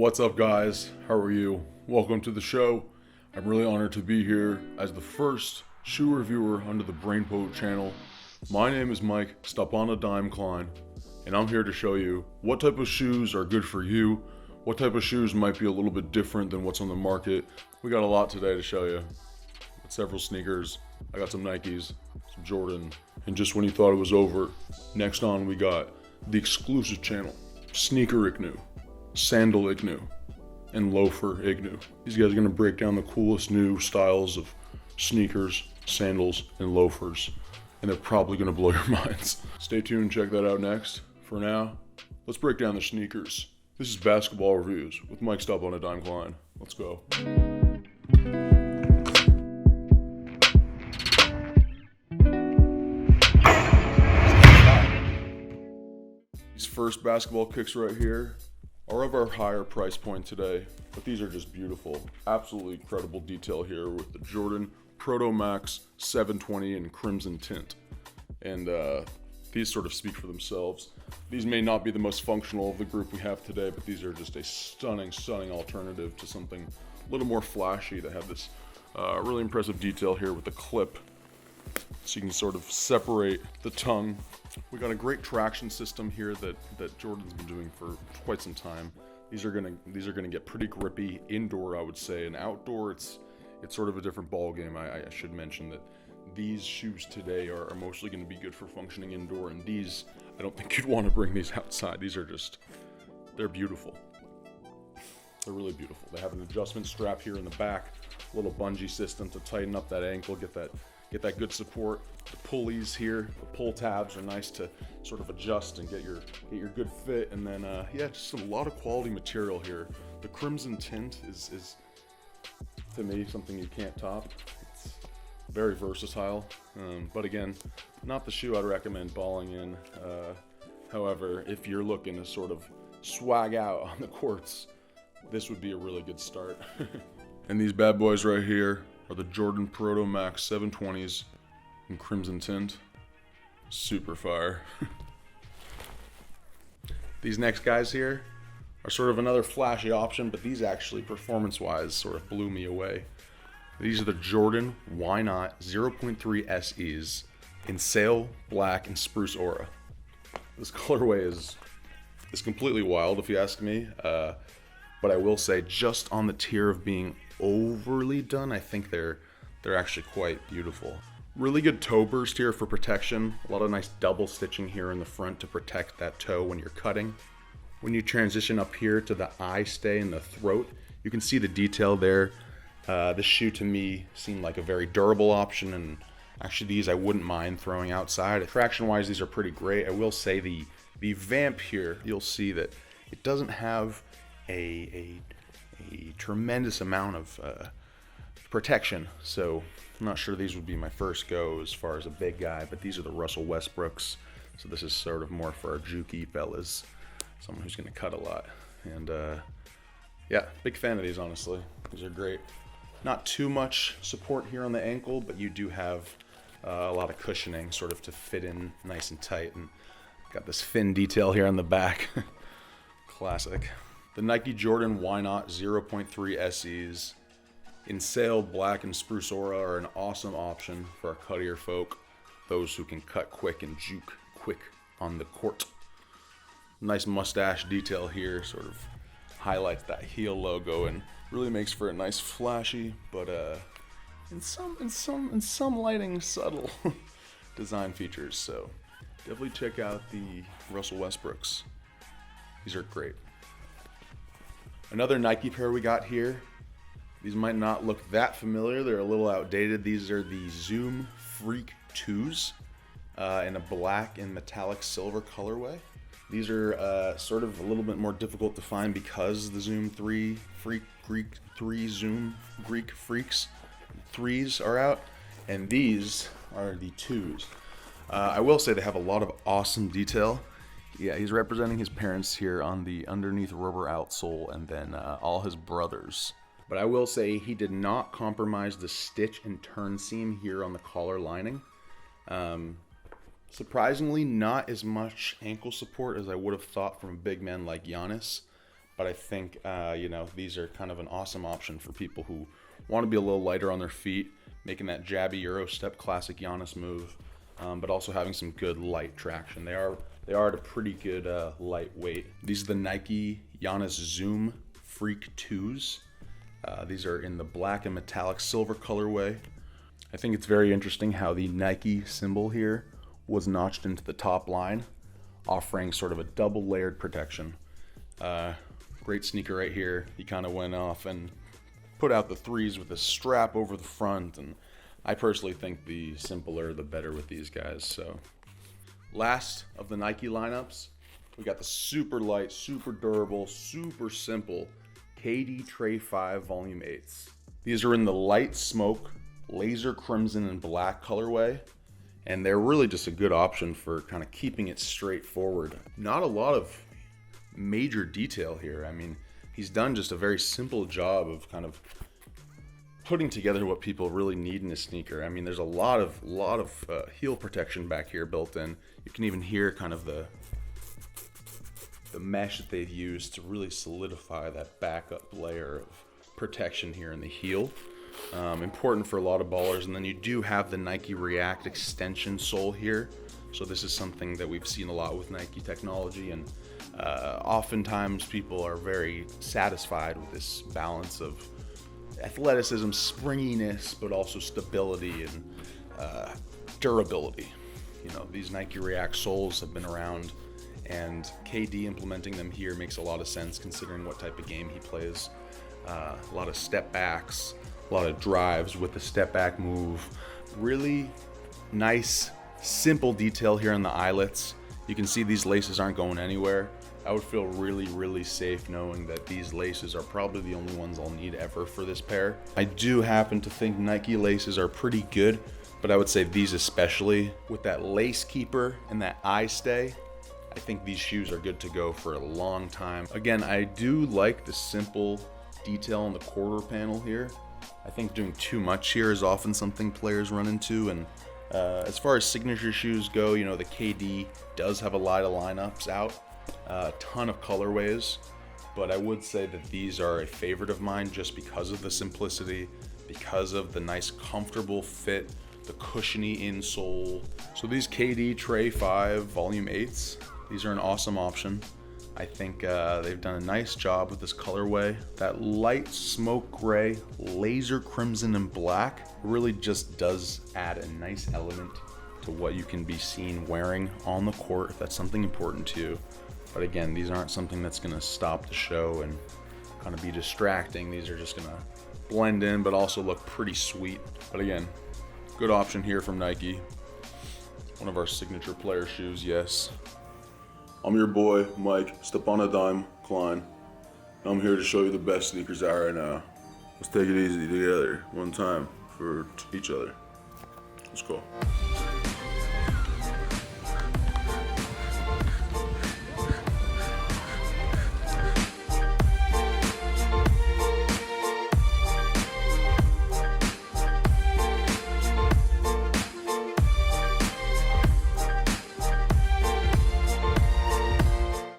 What's up, guys? How are you? Welcome to the show. I'm really honored to be here as the first shoe reviewer under the Brainpote channel. My name is Mike Stahpanna-Dime Kline, and I'm here to show you what type of shoes are good for you, what type of shoes might be a little bit different than what's on the market. We got a lot today to show you. Got several sneakers. I got some Nikes, some Jordan, and just when you thought it was over, next on we got the exclusive channel, Sneaker Ignu, Sandal Ignu, and Loafer Ignu. These guys are going to break down the coolest new styles of sneakers, sandals, and loafers, and they're probably going to blow your minds. Stay tuned, check that out next. For now, let's break down the sneakers. This is Basketball Reviews with Mike Stahpanna-Dime Kline. Let's go. These first basketball kicks right here are of our higher price point today, but these are just beautiful. Absolutely incredible detail here with the Jordan Proto Max 720 in crimson tint. And these sort of speak for themselves. These may not be the most functional of the group we have today, but these are just a stunning alternative to something a little more flashy that have this really impressive detail here with the clip. So you can sort of separate the tongue. We got a great traction system here that Jordan's been doing for quite some time. These are gonna get pretty grippy indoor, I would say, and outdoor it's sort of a different ball game. I should mention that these shoes today are mostly going to be good for functioning indoor, and these, I don't think you'd want to bring these outside. These are they're beautiful. They're really beautiful. They have an adjustment strap here in the back, a little bungee system to tighten up that ankle, get that good support. The pulleys here, the pull tabs are nice to sort of adjust and get your good fit. And then yeah, just a lot of quality material here. The crimson tint is to me something you can't top. It's very versatile, but again, not the shoe I'd recommend balling in. However, if you're looking to sort of swag out on the courts, this would be a really good start. And these bad boys right here are the Jordan Proto Max 720s in crimson tint. Super fire. These next guys here are sort of another flashy option, but these actually performance-wise sort of blew me away. These are the Jordan Why Not 0.3 SEs in sail, black, and spruce aura. This colorway is completely wild if you ask me, but I will say just on the tier of being overly done, I think they're actually quite beautiful. Really good toe burst here for protection. A lot of nice double stitching here in the front to protect that toe when you're cutting. When you transition up here to the eye stay and the throat, you can see the detail there. This shoe to me seemed like a very durable option, and actually these I wouldn't mind throwing outside. Traction wise, these are pretty great. I will say the vamp here, you'll see that it doesn't have a tremendous amount of protection, so I'm not sure these would be my first go as far as a big guy, but these are the Russell Westbrooks, so this is sort of more for our jukey fellas, someone who's going to cut a lot. And yeah, big fan of these, honestly. These are great. Not too much support here on the ankle, but you do have a lot of cushioning sort of to fit in nice and tight, and got this fin detail here on the back. Classic. The Nike Jordan Why Not 0.3 SEs in sail, black, and spruce aura are an awesome option for our cuttier folk, those who can cut quick and juke quick on the court. Nice mustache detail here sort of highlights that heel logo and really makes for a nice flashy, but in some lighting subtle design features. So definitely check out the Russell Westbrooks. These are great. Another Nike pair we got here. These might not look that familiar. They're a little outdated. These are the Zoom Freak 2s in a black and metallic silver colorway. These are sort of a little bit more difficult to find because the Zoom 3 Zoom Greek Freaks 3s are out, and these are the 2s. I will say they have a lot of awesome detail. Yeah, he's representing his parents here on the underneath rubber outsole, and then all his brothers. But I will say he did not compromise the stitch and turn seam here on the collar lining. Surprisingly, not as much ankle support as I would have thought from a big man like Giannis, but I think, you know, these are kind of an awesome option for people who want to be a little lighter on their feet, making that jabby Euro step classic Giannis move, but also having some good light traction. They are at a pretty good lightweight. These are the Nike Giannis Zoom Freak 2s. These are in the black and metallic silver colorway. I think it's very interesting how the Nike symbol here was notched into the top line, offering sort of a double layered protection. Great sneaker right here. He kind of went off and put out the threes with a strap over the front, and I personally think the simpler the better with these guys. So last of the Nike lineups, we got the super light, super durable, super simple KD Trey 5 Volume 8s. These are in the light smoke, laser crimson and black colorway, and they're really just a good option for kind of keeping it straightforward. Not a lot of major detail here. I mean, he's done just a very simple job of kind of putting together what people really need in a sneaker. I mean, there's a lot of heel protection back here built in. You can even hear kind of the mesh that they've used to really solidify that backup layer of protection here in the heel. Important for a lot of ballers. And then you do have the Nike React extension sole here. So this is something that we've seen a lot with Nike technology, and oftentimes people are very satisfied with this balance of athleticism, springiness, but also stability and durability. You know, these Nike React soles have been around, and KD implementing them here makes a lot of sense considering what type of game he plays. A lot of step backs, a lot of drives with the step back move. Really nice, simple detail here on the eyelets. You can see these laces aren't going anywhere. I would feel really, really safe knowing that these laces are probably the only ones I'll need ever for this pair. I do happen to think Nike laces are pretty good, but I would say these especially, with that lace keeper and that eye stay, I think these shoes are good to go for a long time. Again, I do like the simple detail on the quarter panel here. I think doing too much here is often something players run into, and as far as signature shoes go, you know, the KD does have a lot of lineups out, a ton of colorways, but I would say that these are a favorite of mine just because of the simplicity, because of the nice comfortable fit, the cushiony insole. So these KD Trey 5 Volume 8s, these are an awesome option. I think they've done a nice job with this colorway. That light smoke gray, laser crimson and black really just does add a nice element to what you can be seen wearing on the court if that's something important to you. But again, these aren't something that's gonna stop the show and kind of be distracting. These are just gonna blend in but also look pretty sweet. But again, good option here from Nike. One of our signature player shoes, yes. I'm your boy, Mike, Stahpanna-Dime, Kline. I'm here to show you the best sneakers out right now. Let's take it easy together, one time, for each other. Let's go.